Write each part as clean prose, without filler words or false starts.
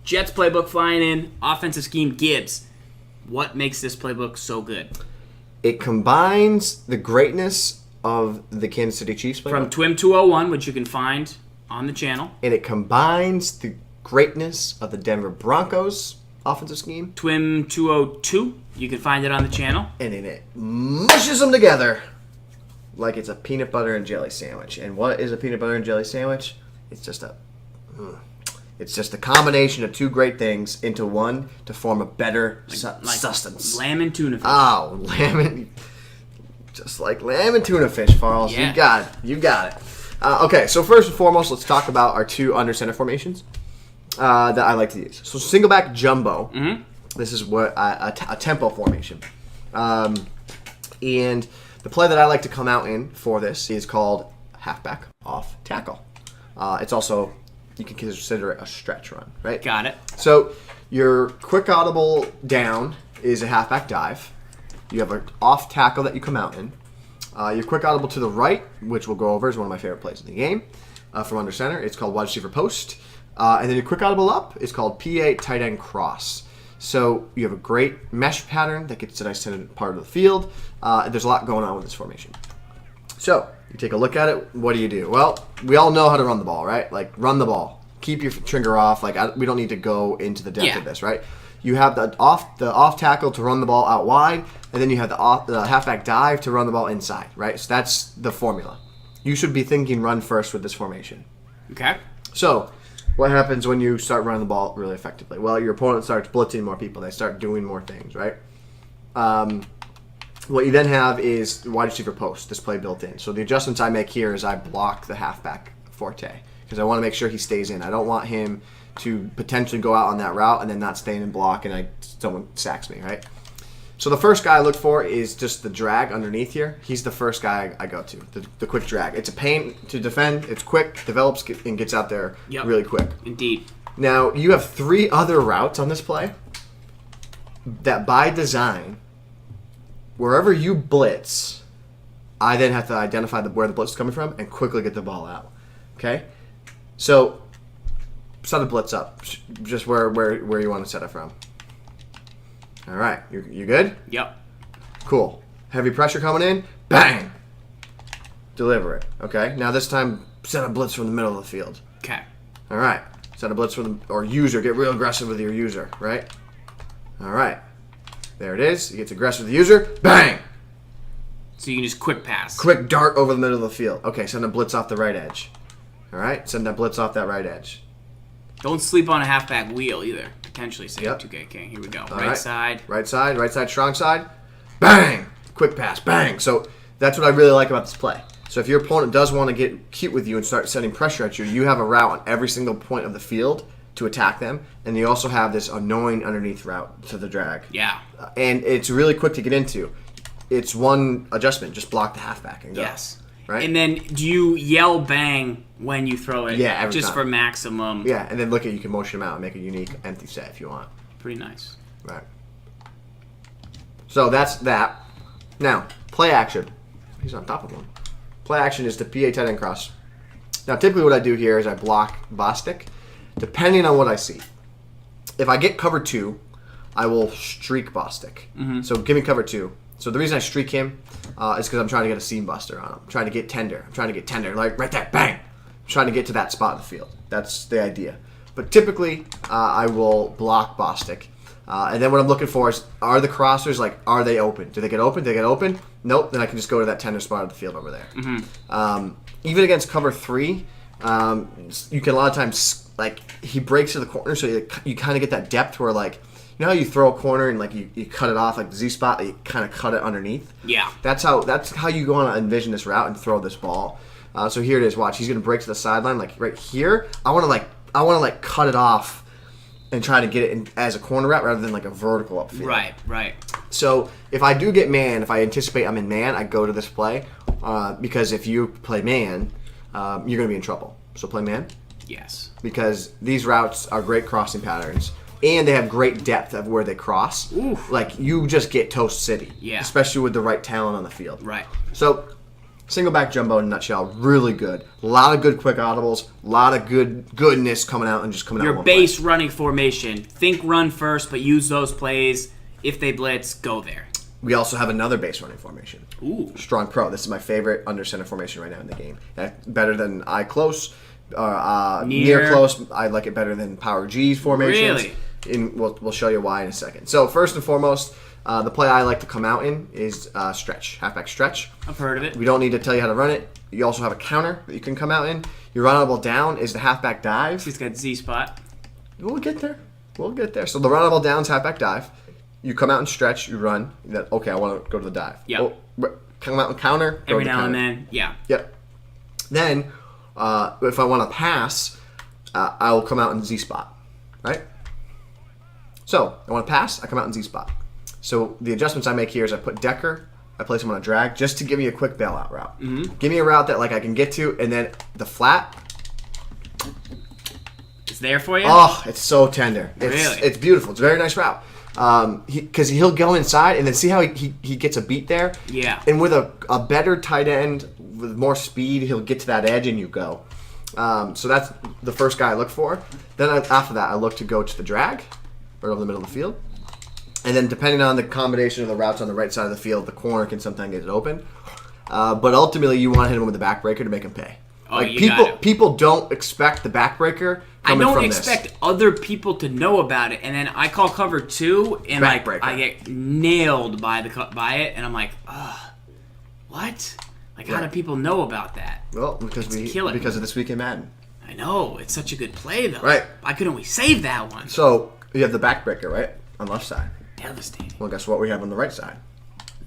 Jets playbook flying in, offensive scheme Gibbs. What makes this playbook so good? It combines the greatness of the Kansas City Chiefs playbook. From Twim 201, which you can find on the channel. And it combines the greatness of the Denver Broncos offensive scheme. Twim 202, you can find it on the channel. And then it mushes them together like it's a peanut butter and jelly sandwich. And what is a peanut butter and jelly sandwich? It's just a combination of two great things into one to form a better sustenance. Lamb and tuna fish. Oh, just like lamb and tuna fish, Farles. Yeah. You got it. Okay, so first and foremost, let's talk about our two under center formations that I like to use. So Singleback Jumbo. Mm-hmm. This is what a tempo formation. And the play that I like to come out in for this is called halfback off tackle. It's also, you can consider it a stretch run, right? Got it. So your quick audible down is a halfback dive. You have an off tackle that you come out in. Your quick audible to the right, which we'll go over, is one of my favorite plays in the game from under center. It's called wide receiver post. And then your quick audible up is called PA tight end cross. So you have a great mesh pattern that gets a nice part of the field. There's a lot going on with this formation. So you take a look at it. What do? Well, we all know how to run the ball, right? Like, run the ball. Keep your trigger off. Like, we don't need to go into the depth of this, right? You have the off tackle to run the ball out wide, and then you have the halfback dive to run the ball inside, right? So that's the formula. You should be thinking run first with this formation. Okay. So what happens when you start running the ball really effectively? Well, your opponent starts blitzing more people. They start doing more things, right? What you then have is wide receiver post, this play built in. So the adjustments I make here is I block the halfback forte because I want to make sure he stays in. I don't want him to potentially go out on that route and then not stay in block and someone sacks me, right? So the first guy I look for is just the drag underneath here. He's the first guy I go to, the quick drag. It's a pain to defend. It's quick, develops, and gets out there really quick. Indeed. Now, you have three other routes on this play that by design, wherever you blitz, I then have to identify where the blitz is coming from and quickly get the ball out. Okay? So set the blitz up, just where you want to set it from. All right, you good? Yep. Cool. Heavy pressure coming in, bang! Deliver it, okay? Now this time, set a blitz from the middle of the field. Okay. All right, set a blitz from or user, get real aggressive with your user, right? All right, there it is. He gets aggressive with the user, bang! So you can just quick pass. Quick dart over the middle of the field. Okay, send a blitz off the right edge. All right, send that blitz off that right edge. Don't sleep on a halfback wheel either. Potentially say 2K King. Here we go. All right side. Right side, strong side. Bang! Quick pass, bang. So that's what I really like about this play. So if your opponent does want to get cute with you and start setting pressure at you, you have a route on every single point of the field to attack them. And you also have this annoying underneath route to the drag. Yeah. And it's really quick to get into. It's one adjustment. Just block the halfback and go. Yes. Right? And then do you yell bang when you throw it? Yeah, every just time. For maximum. Yeah, and then you can motion him out and make a unique empty set if you want. Pretty nice. Right. So that's that. Now, play action. He's on top of one. Play action is the PA tight end cross. Now, typically what I do here is I block Bostic, depending on what I see. If I get cover 2, I will streak Bostic. Mm-hmm. So give me cover 2. So the reason I streak him is because I'm trying to get a seam buster on him. I'm trying to get tender. Like right there, bang. I'm trying to get to that spot in the field. That's the idea. But typically, I will block Bostic. And then what I'm looking for is, are the crossers, are they open? Do they get open? Nope. Then I can just go to that tender spot of the field over there. Mm-hmm. Even against cover 3, you can a lot of times, he breaks to the corner, so you kind of get that depth where, you know how you throw a corner and you cut it off, the Z spot, you kind of cut it underneath? Yeah. That's how you go on to envision this route and throw this ball. So here it is. Watch. He's going to break to the sideline, right here. I want to cut it off and try to get it as a corner route rather than a vertical upfield. Right. So if I do get man, if I anticipate I'm in man, I go to this play because if you play man, you're going to be in trouble. So play man. Yes. Because these routes are great crossing patterns. And they have great depth of where they cross. Oof. You just get toast city. Yeah. Especially with the right talent on the field. Right. So Singleback jumbo in a nutshell, really good. A lot of good quick audibles, a lot of goodness coming out and just coming out. Your base running formation. Think run first, but use those plays. If they blitz, go there. We also have another base running formation. Ooh. Strong pro. This is my favorite under center formation right now in the game. Better than I close, near close. I like it better than power G's formations. Really? We'll show you why in a second. So first and foremost, the play I like to come out in is stretch, halfback stretch. I've heard of it. We don't need to tell you how to run it. You also have a counter that you can come out in. Your runnable down is the halfback dive. He's got Z spot. We'll get there. So the runnable down is halfback dive. You come out and stretch. You run. Then okay, I want to go to the dive. Yeah. Come out and counter. Every now and then. Yeah. Yep. Then if I want to pass, I will come out in Z spot. Right. So I want to pass. I come out in Z spot. So the adjustments I make here is I put Decker, I place him on a drag just to give me a quick bailout route. Mm-hmm. Give me a route that like I can get to, and then the flat. It's there for you? Oh, it's so tender. Really? It's beautiful. It's a very nice route. Because he'll go inside, and then see how he gets a beat there? Yeah. And with a better tight end, with more speed, he'll get to that edge, and you go. So that's the first guy I look for. Then after that, I look to go to the drag, right over the middle of the field. And then depending on the combination of the routes on the right side of the field, the corner can sometimes get it open. But ultimately, you want to hit him with the backbreaker to make him pay. Oh, like people don't expect the backbreaker coming from this. I don't expect other people to know about it, and then I call cover 2, and like I get nailed by it, and I'm like, ugh, what? Like, how do people know about that? Well, because of this week in Madden. I know, it's such a good play though. Right. Why couldn't we save that one? So you have the backbreaker, right, on the left side. Devastating. Well, guess what we have on the right side?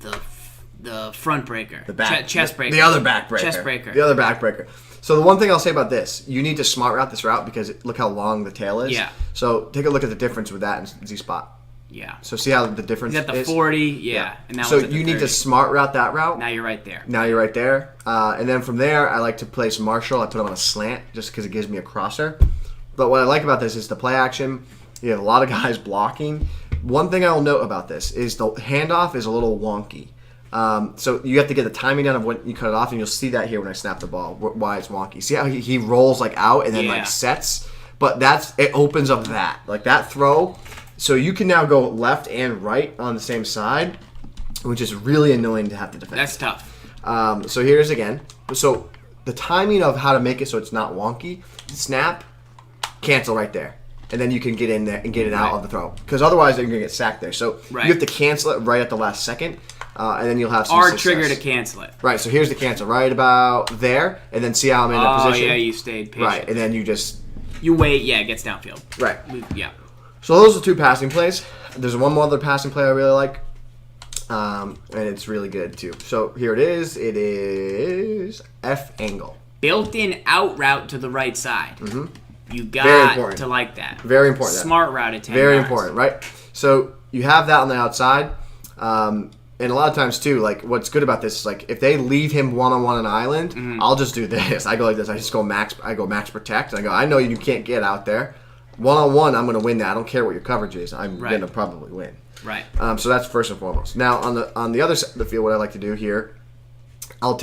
The front breaker. The back. Chest breaker. The other backbreaker. Chest breaker. The other backbreaker. So the one thing I'll say about this, you need to smart route this route because look how long the tail is. Yeah. So take a look at the difference with that and Z spot. Yeah. So see how the difference is? He's at the 40, yeah. And now so you need to smart route that route. Now you're right there. And then from there, I like to place Marshall. I put him on a slant just because it gives me a crosser. But what I like about this is the play action. You have a lot of guys blocking. One thing I will note about this is the handoff is a little wonky. So you have to get the timing down of when you cut it off, and you'll see that here when I snap the ball, why it's wonky. See how he rolls like out and then like sets? But it opens up that throw. So you can now go left and right on the same side, which is really annoying to have to defend. That's tough. So here's again. So the timing of how to make it so it's not wonky, snap, cancel right there. And then you can get in there and get it out of the throw. Because otherwise, you're going to get sacked there. So you have to cancel it right at the last second, and then you'll have some success. trigger to cancel it. Right, so here's the cancel. Right about there, and then see how I'm in the position. Oh, yeah, you stayed patient. Right, and then you just... You wait, it gets downfield. Right. Yeah. So those are 2 passing plays. There's one more other passing play I really like, and it's really good, too. So here it is. It is F angle. Built-in out route to the right side. Mm-hmm. You got to like that. Very important. Smart route at 10 Very yards. important, right? So you have that on the outside. And a lot of times, too, like what's good about this is like if they leave him one-on-one on an island, I'll just do this. I go like this. I just go max protect. And I go, I know you can't get out there. One-on-one, I'm going to win that. I don't care what your coverage is. I'm going to probably win. Right. So that's first and foremost. Now, on the other side of the field, what I like to do here, I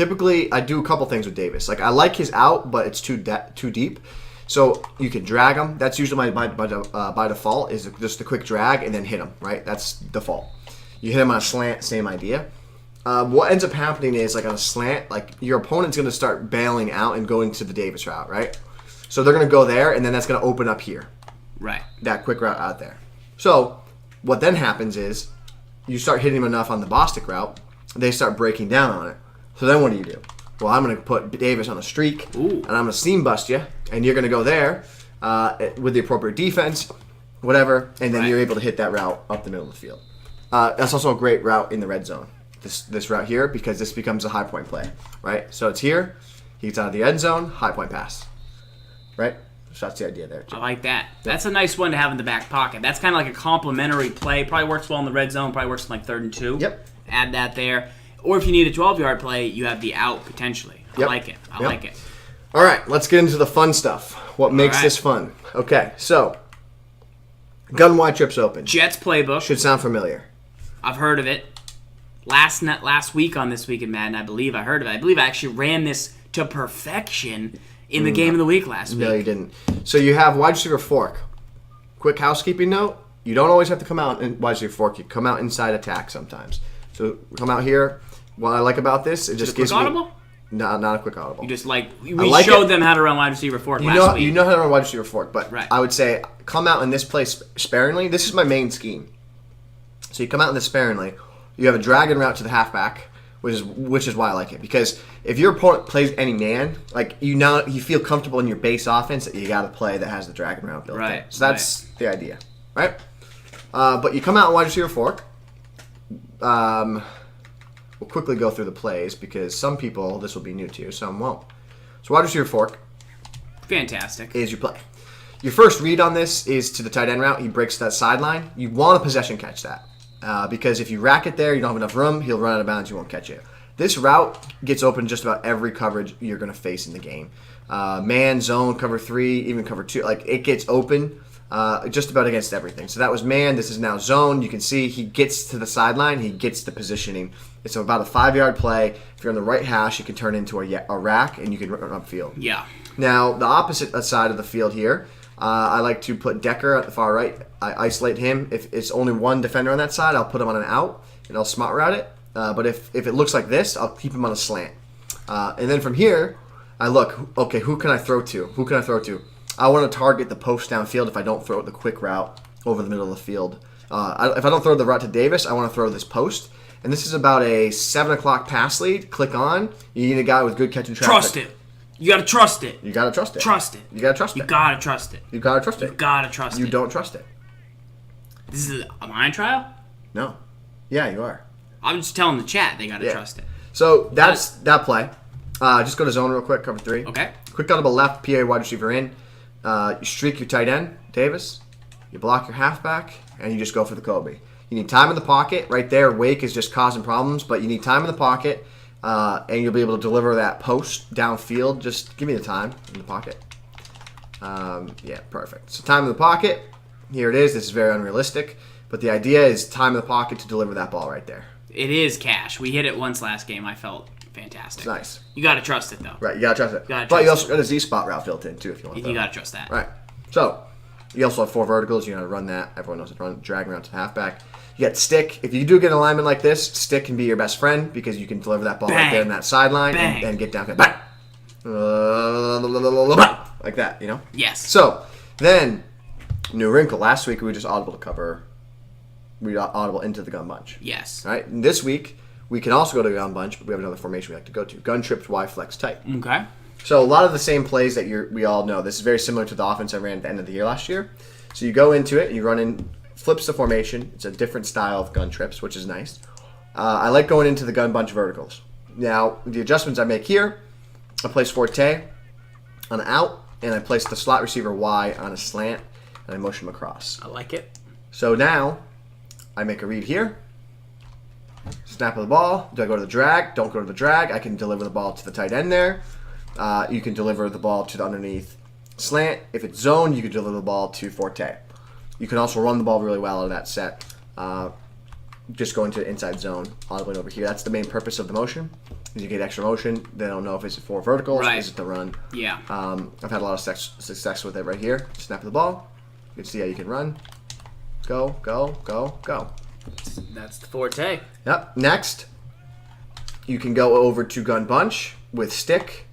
do a couple things with Davis. Like I like his out, but it's too deep. So you can drag him. That's usually by default is just a quick drag and then hit him, right? That's default. You hit him on a slant, same idea. What ends up happening is like on a slant, like your opponent's going to start bailing out and going to the Davis route, right? So they're going to go there, and then that's going to open up here. Right. That quick route out there. So what then happens is you start hitting them enough on the Bostic route, they start breaking down on it. So then what do? Well, I'm going to put Davis on a streak, and I'm going to seam bust you, and you're going to go there with the appropriate defense, whatever, and then you're able to hit that route up the middle of the field. That's also a great route in the red zone, this route here, because this becomes a high point play, right? So it's here, he gets out of the end zone, high point pass, right? So that's the idea there, too. I like that. That's a nice one to have in the back pocket. That's kind of like a complementary play. Probably works well in the red zone, probably works in like 3rd and 2. Yep. Add that there. Or if you need a 12-yard play, you have the out potentially. I like it. I like it. All right, let's get into the fun stuff. What makes this fun? Okay, so gun wide trips open. Jets Playbook. Should sound familiar. I've heard of it. last week on This Week in Madden, I believe I heard of it. I believe I actually ran this to perfection in the game of the week last week. No, you didn't. So you have wide receiver fork. Quick housekeeping note: you don't always have to come out in wide receiver fork. You come out inside attack sometimes. So come out here. What I like about this, it just gives me... audible? No, not a quick audible. You just we showed them how to run wide receiver fork last week. You know how to run wide receiver fork, but right. I would say come out in this place sparingly. This is my main scheme. So you come out in this sparingly. You have a dragon route to the halfback, which is why I like it. Because if your opponent plays any man, like you feel comfortable in your base offense that you got to play that has the dragon route built in. So that's the idea, right? But you come out in wide receiver fork. We'll quickly go through the plays because some people this will be new to, some won't. So wide receiver fork. Fantastic. Is your play. Your first read on this is to the tight end route. He breaks that sideline. You want a possession catch that. Because if you rack it there, you don't have enough room, he'll run out of bounds, you won't catch it. This route gets open just about every coverage you're going to face in the game. Man, zone, cover 3, even cover 2. Like, it gets open just about against everything. So that was man. This is now zone. You can see he gets to the sideline. He gets the positioning. It's about a 5-yard play. If you're on the right hash, you can turn into a rack, and you can run upfield. Yeah. Now, the opposite side of the field here, I like to put Decker at the far right. I isolate him. If it's only one defender on that side, I'll put him on an out, and I'll smart route it. But if it looks like this, I'll keep him on a slant. And then from here, I look, okay, who can I throw to? Who can I throw to? I want to target the post downfield if I don't throw the quick route over the middle of the field. If I don't throw the route to Davis, I want to throw this post. And this is about a 7 o'clock pass lead. Click on. You need a guy with good catch and traffic. Trust it. You got to trust it. You got to trust it. Trust it. You got to trust it. You got to trust it. You got to trust it. You got to trust it. You don't trust it. This is a mind trial? No. Yeah, you are. I'm just telling the chat they got to trust it. So that's that play. Just go to zone real quick, cover 3. Okay. Quick audible left, PA wide receiver in. You streak your tight end, Davis. You block your halfback, and you just go for the Kobe. You need time in the pocket. Right there, Wake is just causing problems, but you need time in the pocket, and you'll be able to deliver that post downfield. Just give me the time in the pocket. Yeah, perfect. So time in the pocket. Here it is. This is very unrealistic, but the idea is time in the pocket to deliver that ball right there. It is cash. We hit it once last game. I felt fantastic. It's nice. You got to trust it, though. Right, you got to trust it. But you also got a Z-spot route built in, too, if you want to. You got to trust that. Right. So, you also have 4 verticals. You got to run that. Everyone knows how to run. Drag around to the halfback. You got stick. If you do get an alignment like this, stick can be your best friend because you can deliver that ball right there in that sideline and get down. Bang! Like that, you know? Yes. So, then, new wrinkle. Last week, we were just audible to cover. We audible into the gun bunch. Yes. Right? And this week, we can also go to gun bunch, but we have another formation we like to go to. Gun trips, Y flex tight. Okay. So a lot of the same plays that we all know. This is very similar to the offense I ran at the end of the year last year. So you go into it, you run in, flips the formation. It's a different style of gun trips, which is nice. I like going into the gun bunch verticals. Now, the adjustments I make here, I place Forte on an out, and I place the slot receiver Y on a slant, and I motion him across. I like it. So now, I make a read here. Snap of the ball. Do I go to the drag? Don't go to the drag. I can deliver the ball to the tight end there. You can deliver the ball to the underneath slant. If it's zone, you can deliver the ball to Forte. You can also run the ball really well out of that set. Just going to inside zone, audibly over here. That's the main purpose of the motion. You get extra motion. They don't know if it's 4 verticals, is it the run. Yeah. I've had a lot of success with it right here. Snap of the ball. You can see how you can run. Go, go, go, go. That's the Forte. Yep. Next, you can go over to gun bunch with stick.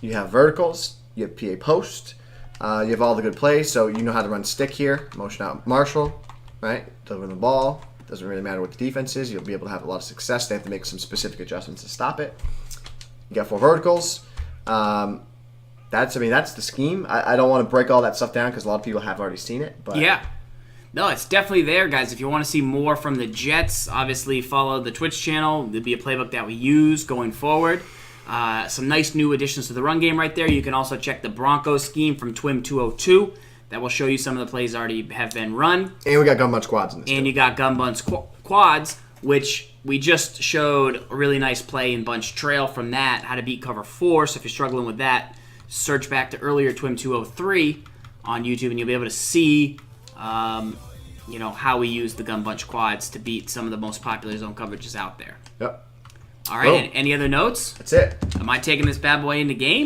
You have verticals. You have PA post. You have all the good plays, so you know how to run stick here. Motion out Marshall, right? Delivering the ball. Doesn't really matter what the defense is. You'll be able to have a lot of success. They have to make some specific adjustments to stop it. You got 4 verticals. That's the scheme. I don't want to break all that stuff down because a lot of people have already seen it. But yeah. No, it's definitely there, guys. If you want to see more from the Jets, obviously follow the Twitch channel. There'll be a playbook that we use going forward. Some nice new additions to the run game right there. You can also check the Broncos scheme from Twim 202. That will show you some of the plays already have been run. And we got gun bunch quads in this. And you got gun bunch quads, which we just showed a really nice play in bunch trail from that, how to beat cover 4. So if you're struggling with that, search back to earlier Twim 203 on YouTube, and you'll be able to see how we use the gun bunch quads to beat some of the most popular zone coverages out there. Yep. All right. Boom. Any other notes? That's it. Am I taking this bad boy into game?